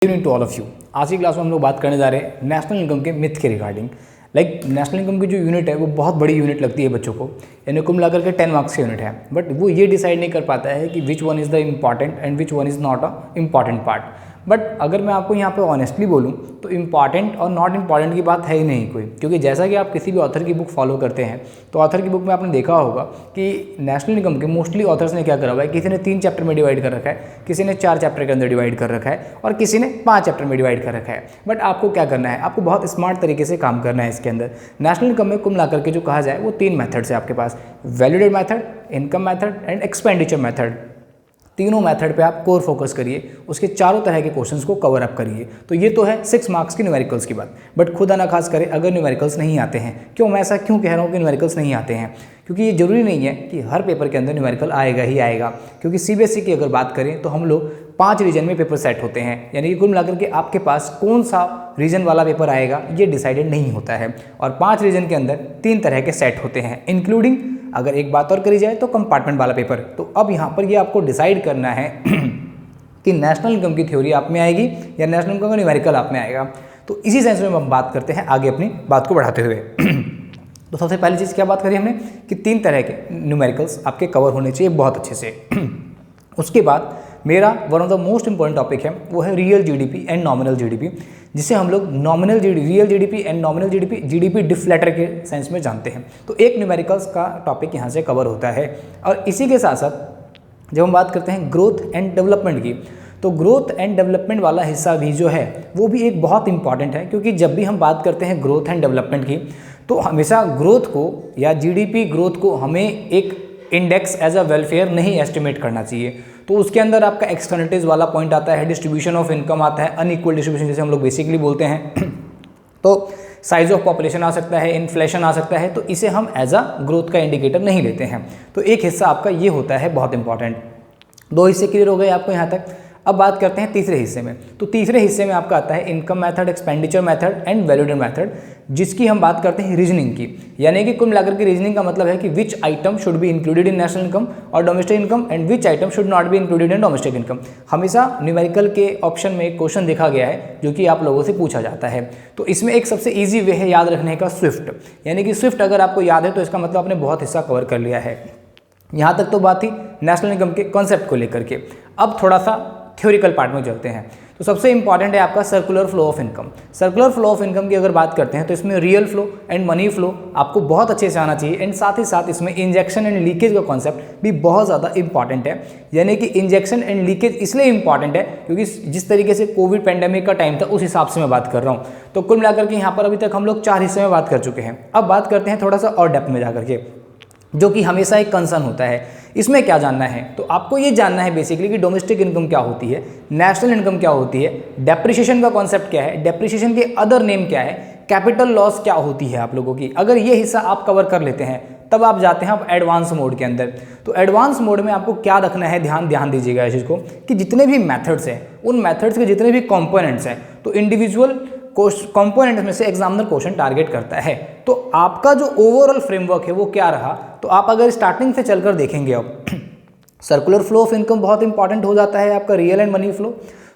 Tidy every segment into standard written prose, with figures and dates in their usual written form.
Evening to all of you. आज की class में हम लोग बात करने जा रहे हैं नेशनल इनकम के मिथ के रिगार्डिंग। नेशनल इनकम की जो यूनिट है वो बहुत बड़ी यूनिट लगती है बच्चों को, यानी कुल मिलाकर के 10 मार्क्स की यूनिट है, बट वो ये डिसाइड नहीं कर पाता है कि which one is the important and which one is not a important part. But अगर मैं आपको यहाँ पे ऑनेस्टली बोलूँ तो इम्पॉर्टेंट और नॉट इम्पॉर्टेंट की बात है ही नहीं कोई, क्योंकि जैसा कि आप किसी भी ऑथर की बुक फॉलो करते हैं तो ऑथर की बुक में आपने देखा होगा कि नेशनल इनकम के मोस्टली ऑथर्स ने क्या करा हुआ है, किसी ने 3 चैप्टर में डिवाइड कर रखा है, किसी ने 4 चैप्टर के अंदर डिवाइड कर रखा है और किसी ने 5 चैप्टर में डिवाइड कर रखा है। बट आपको क्या करना है, आपको बहुत स्मार्ट तरीके से काम करना है इसके अंदर। नेशनल इनकम में कुल मिलाकर के जो कहा जाए वो 3 मेथड्स है आपके पास, value added method, income method and expenditure method. तीनों मेथड पे आप कोर फोकस करिए, उसके चारों तरह के क्वेश्चंस को कवर अप करिए। तो ये तो है 6 मार्क्स की न्यूमेरिकल्स की बात। बट खुदा ना खास करे अगर न्यूमेरिकल्स नहीं आते हैं, क्यों मैं ऐसा क्यों कह रहा हूँ कि न्यूमेरिकल्स नहीं आते हैं, क्योंकि ये जरूरी नहीं है कि हर पेपर के अंदर न्यूमेरिकल आएगा ही आएगा। क्योंकि सीबीएसई की अगर बात करें तो हम लोग 5 रीजन में पेपर सेट होते हैं, यानी कि कुल मिलाकर के आपके पास कौन सा रीजन वाला पेपर आएगा ये डिसाइडेड नहीं होता है। और 5 रीजन के अंदर 3 तरह के सेट होते हैं, इंक्लूडिंग अगर एक बात और करी जाए तो कंपार्टमेंट वाला पेपर। तो अब यहाँ पर ये आपको डिसाइड करना है कि नेशनल इनकम की थ्योरी आप में आएगी या नेशनल इनकम का न्यूमेरिकल आप में आएगा। तो इसी सेंस में हम बात करते हैं आगे अपनी बात को बढ़ाते हुए। तो सबसे पहली चीज़ क्या बात करी हमने कि 3 तरह के न्यूमेरिकल्स आपके कवर होने चाहिए बहुत अच्छे से। उसके बाद मेरा one of the most important topic है वो है real GDP and nominal GDP, जिसे हम लोग real GDP and nominal GDP deflator के सेंस में जानते हैं। तो एक न्यूमेरिकल्स का टॉपिक यहाँ से कवर होता है। और इसी के साथ साथ जब हम बात करते हैं ग्रोथ एंड डेवलपमेंट की, तो ग्रोथ एंड डेवलपमेंट वाला हिस्सा भी जो है वो भी एक बहुत इंपॉर्टेंट है, क्योंकि जब भी हम बात करते हैं ग्रोथ एंड डेवलपमेंट की तो हमेशा ग्रोथ को या जीडीपी ग्रोथ को हमें एक इंडेक्स एज अ वेलफेयर नहीं एस्टिमेट करना चाहिए। तो उसके अंदर आपका एक्सटर्नलिटीज वाला पॉइंट आता है, डिस्ट्रीब्यूशन ऑफ इनकम आता है, अनइक्वल डिस्ट्रीब्यूशन जैसे हम लोग बेसिकली बोलते हैं। तो साइज ऑफ पॉपुलेशन आ सकता है, इन्फ्लेशन आ सकता है, तो इसे हम एज अ ग्रोथ का इंडिकेटर नहीं लेते हैं। तो एक हिस्सा आपका ये होता है बहुत इंपॉर्टेंट। 2 हिस्से क्लियर हो गए आपको यहाँ तक। अब बात करते हैं तीसरे हिस्से में। तो तीसरे हिस्से में आपका आता है income method, expenditure method and value added method, जिसकी हम बात करते हैं रीजनिंग की। यानी कि कुल मिलाकर के रीजनिंग का मतलब है कि which item should be included in national income और domestic income and which item should not be included in domestic income. हमेशा न्यूमेरिकल के ऑप्शन में एक क्वेश्चन देखा गया है जो कि आप लोगों से पूछा जाता है। तो इसमें एक सबसे ईजी वे है याद रखने का, स्विफ्ट। यानी कि स्विफ्ट अगर आपको याद है तो इसका मतलब आपने बहुत हिस्सा कवर कर लिया है। यहाँ तक तो बात थी नेशनल इनकम के कॉन्सेप्ट को लेकर के। अब थोड़ा सा थ्योरिकल पार्ट में चलते हैं। तो सबसे इंपॉर्टेंट है आपका circular flow of income. Circular flow of income की अगर बात करते हैं तो इसमें real flow and money flow आपको बहुत अच्छे से आना चाहिए, एंड साथ ही साथ इसमें इंजेक्शन एंड लीकेज का कॉन्सेप्ट भी बहुत ज़्यादा इंपॉर्टेंट है। यानी कि इंजेक्शन एंड लीकेज इसलिए इंपॉर्टेंट है क्योंकि जिस तरीके से कोविड पैंडेमिक का टाइम था उस हिसाब से मैं बात कर रहा हूँ। तो कुल मिलाकर के यहाँ पर अभी तक हम लोग 4 हिस्से में बात कर चुके हैं। अब बात करते हैं थोड़ा सा और डेप्थ में जाकर के, जो कि हमेशा एक कंसर्न होता है। इसमें क्या जानना है, तो आपको ये जानना है बेसिकली कि डोमेस्टिक इनकम क्या होती है, नेशनल इनकम क्या होती है, डेप्रिसिएशन का कॉन्सेप्ट क्या है, डेप्रिसिएशन के अदर नेम क्या है, कैपिटल लॉस क्या होती है आप लोगों की। अगर ये हिस्सा आप कवर कर लेते हैं तब आप जाते हैं आप एडवांस मोड के अंदर। तो एडवांस मोड में आपको क्या रखना है, ध्यान दीजिएगा इस चीज़ को कि जितने भी मेथड्स हैं उन मेथड्स के जितने भी कॉम्पोनेंट्स हैं, तो इंडिविजुअल कंपोनेंट में से एग्जामिनर क्वेश्चन टारगेट करता है। तो आपका जो ओवरऑल फ्रेमवर्क है वो क्या रहा, तो आप अगर स्टार्टिंग से चलकर देखेंगे अब सर्कुलर फ्लो ऑफ इनकम बहुत इंपॉर्टेंट हो जाता है आपका, रियल एंड मनी फ्लो।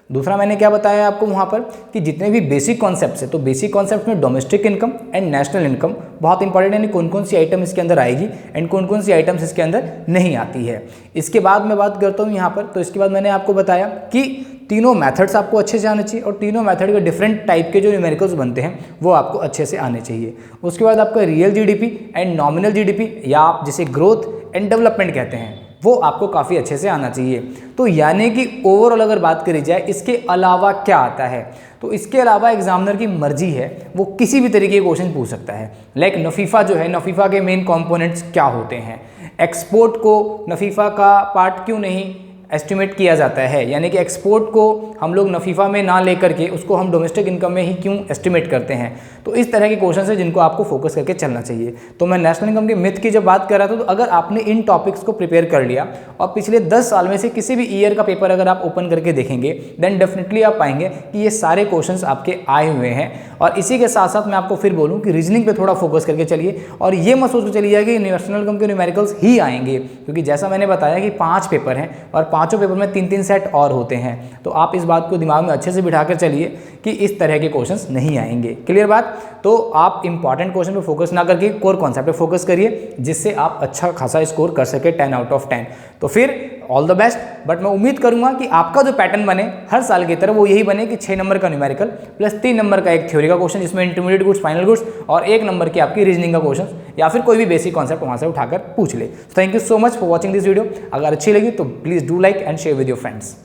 दूसरा मैंने क्या बताया आपको वहाँ पर कि जितने भी बेसिक कॉन्सेप्ट्स है, तो बेसिक कॉन्सेप्ट में domestic income and national income बहुत इंपॉर्टेंट है, यानी कौन कौन सी आइटम इसके अंदर आएगी एंड कौन कौन सी आइटम्स इसके अंदर नहीं आती है। इसके बाद मैं बात करता हूँ यहाँ पर, तो इसके बाद मैंने आपको बताया कि तीनों मेथड्स आपको अच्छे से आने चाहिए और तीनों मेथड के डिफरेंट टाइप के जो न्यूमेरिकल्स बनते हैं वो आपको अच्छे से आने चाहिए। उसके बाद आपका real GDP and nominal GDP, या आप जिसे ग्रोथ एंड डेवलपमेंट कहते हैं, वो आपको काफ़ी अच्छे से आना चाहिए। तो यानी कि ओवरऑल अगर बात करी जाए इसके अलावा क्या आता है, तो इसके अलावा एग्जामिनर की मर्जी है वो किसी भी तरीके के क्वेश्चन पूछ सकता है। लाइक नफीफा जो है, नफीफा के मेन कंपोनेंट्स क्या होते हैं, एक्सपोर्ट को नफीफा का पार्ट क्यों नहीं एस्टिमेट किया जाता है, यानी कि एक्सपोर्ट को हम लोग नफीफा में ना लेकर के उसको हम डोमेस्टिक इनकम में ही क्यों एस्टिमेट करते हैं। तो इस तरह के क्वेश्चन है जिनको आपको फोकस करके चलना चाहिए। तो मैं नेशनल इनकम के मिथ की जब बात कर रहा था, तो अगर आपने इन टॉपिक्स को प्रिपेयर कर लिया और पिछले 10 साल में से किसी भी ईयर का पेपर अगर आप ओपन करके देखेंगे, देन डेफिनेटली आप पाएंगे कि ये सारे क्वेश्चंस आपके आए हुए हैं। और इसी के साथ साथ मैं आपको फिर बोलूँ कि रीजनिंग पे थोड़ा फोकस करके चलिए, और ये मत सोच के चलिए कि नेशनल इनकम के न्यूमेरिकल्स ही आएंगे, क्योंकि जैसा मैंने बताया कि 5 पेपर हैं और पाँचों पेपर में 3-3 सेट और होते हैं। तो आप इस बात को दिमाग में अच्छे से बिठा कर चलिए कि इस तरह के क्वेश्चंस नहीं आएंगे। क्लियर बात? तो आप इंपॉर्टेंट क्वेश्चन पे फोकस ना करके कोर कॉन्सेप्ट पे फोकस करिए, जिससे आप अच्छा खासा स्कोर कर सके 10 आउट ऑफ 10। तो फिर ऑल द बेस्ट। बट मैं उम्मीद करूंगा कि आपका जो पैटर्न बने हर साल की तरह वो यही बने कि 6 नंबर का न्यूमेरिकल प्लस 3 नंबर का एक थ्योरी का क्वेश्चन जिसमें इंटरमीडिएट गुड्स, फाइनल गुड्स और 1 नंबर की आपकी रीजनिंग का क्वेश्चन या फिर कोई भी बेसिक कॉन्सेप्ट वहां से उठाकर पूछ ले। Thank you so much for watching this video. अगर अच्छी लगी तो please do like and share with your friends.